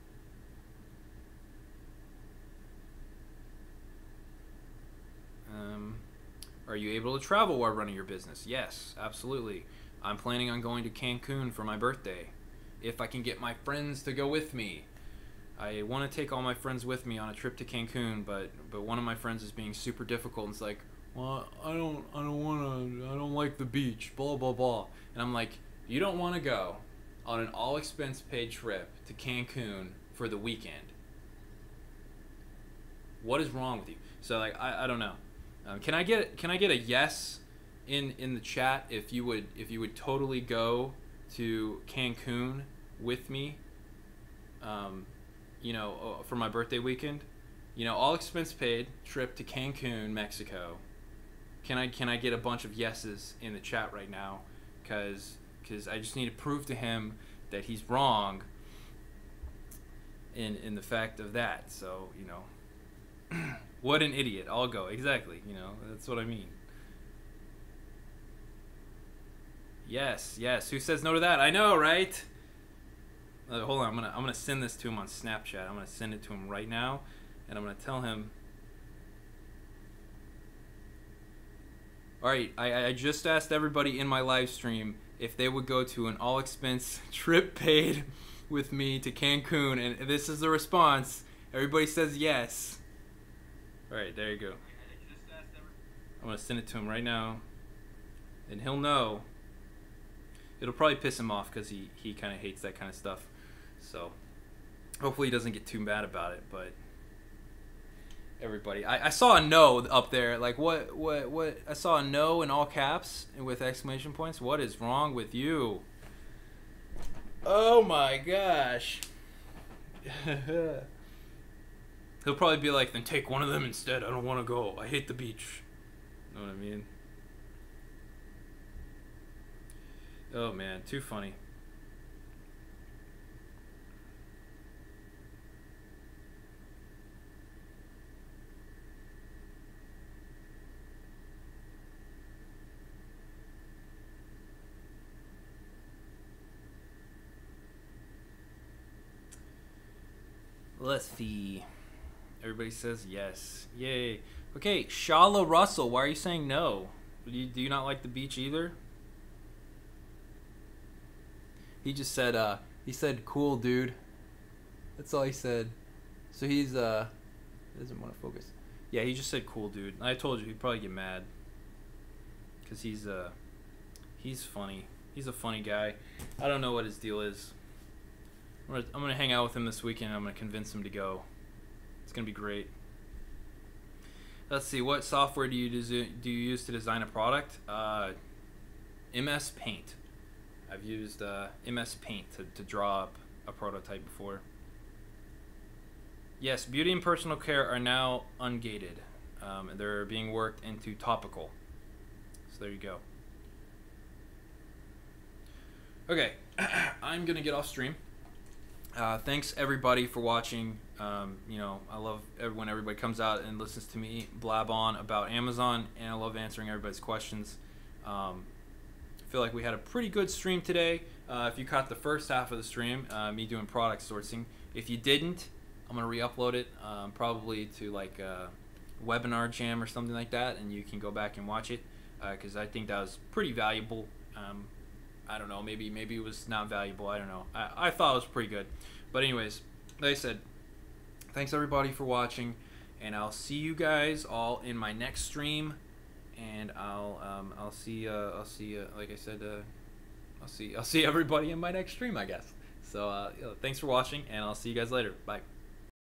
Are you able to travel while running your business? Yes, absolutely. I'm planning on going to Cancun for my birthday, if I can get my friends to go with me. I want to take all my friends with me on a trip to Cancun, but one of my friends is being super difficult and it's like, well, I don't like the beach, blah blah blah. And I'm like, you don't want to go on an all expense paid trip to Cancun for the weekend. What is wrong with you? So I don't know. Can I get a yes in the chat if you would totally go to Cancun with me, for my birthday weekend. All expense paid trip to Cancun, Mexico. Can I get a bunch of yeses in the chat right now? Because I just need to prove to him that he's wrong in the fact of that. So, what an idiot. I'll go. Exactly. That's what I mean. Yes. Who says no to that? I know, right? Hold on. I'm gonna send this to him on Snapchat. I'm gonna send it to him right now, and I'm gonna tell him. All right. I just asked everybody in my live stream if they would go to an all-expense trip paid with me to Cancun, and this is the response. Everybody says yes. All right, there you go. I'm gonna send it to him right now, and he'll know. It'll probably piss him off because he kind of hates that kind of stuff. So hopefully he doesn't get too mad about it. But everybody, I saw a no up there. Like what? I saw a no in all caps and with exclamation points. What is wrong with you? Oh my gosh. He'll probably be like, then take one of them instead. I don't want to go. I hate the beach. Know what I mean? Oh man, too funny. Let's see. Everybody says yes. Yay. Okay, Shala Russell, why are you saying no? Do you not like the beach either? He just said, he said, cool, dude. That's all he said. So he's, he doesn't want to focus. Yeah, he just said, cool, dude. I told you, he'd probably get mad. Because he's funny. He's a funny guy. I don't know what his deal is. I'm gonna hang out with him this weekend. I'm gonna convince him to go. It's gonna be great. Let's see. What software do you use to design a product? MS Paint. I've used MS Paint to draw up a prototype before. Yes, beauty and personal care are now ungated. They're being worked into topical. So there you go. Okay, I'm gonna get off stream. Thanks everybody for watching. I love when everybody comes out and listens to me blab on about Amazon, and I love answering everybody's questions. I feel like we had a pretty good stream today. If you caught the first half of the stream, me doing product sourcing. If you didn't, I'm gonna re-upload it probably to like Webinar Jam or something like that, and you can go back and watch it because I think that was pretty valuable. I don't know, maybe it was not valuable. I don't know. I thought it was pretty good. But anyways, like I said, thanks everybody for watching, and I'll see you guys all in my next stream. And I'll see like I said, I'll see everybody in my next stream, I guess. So thanks for watching, and I'll see you guys later. Bye.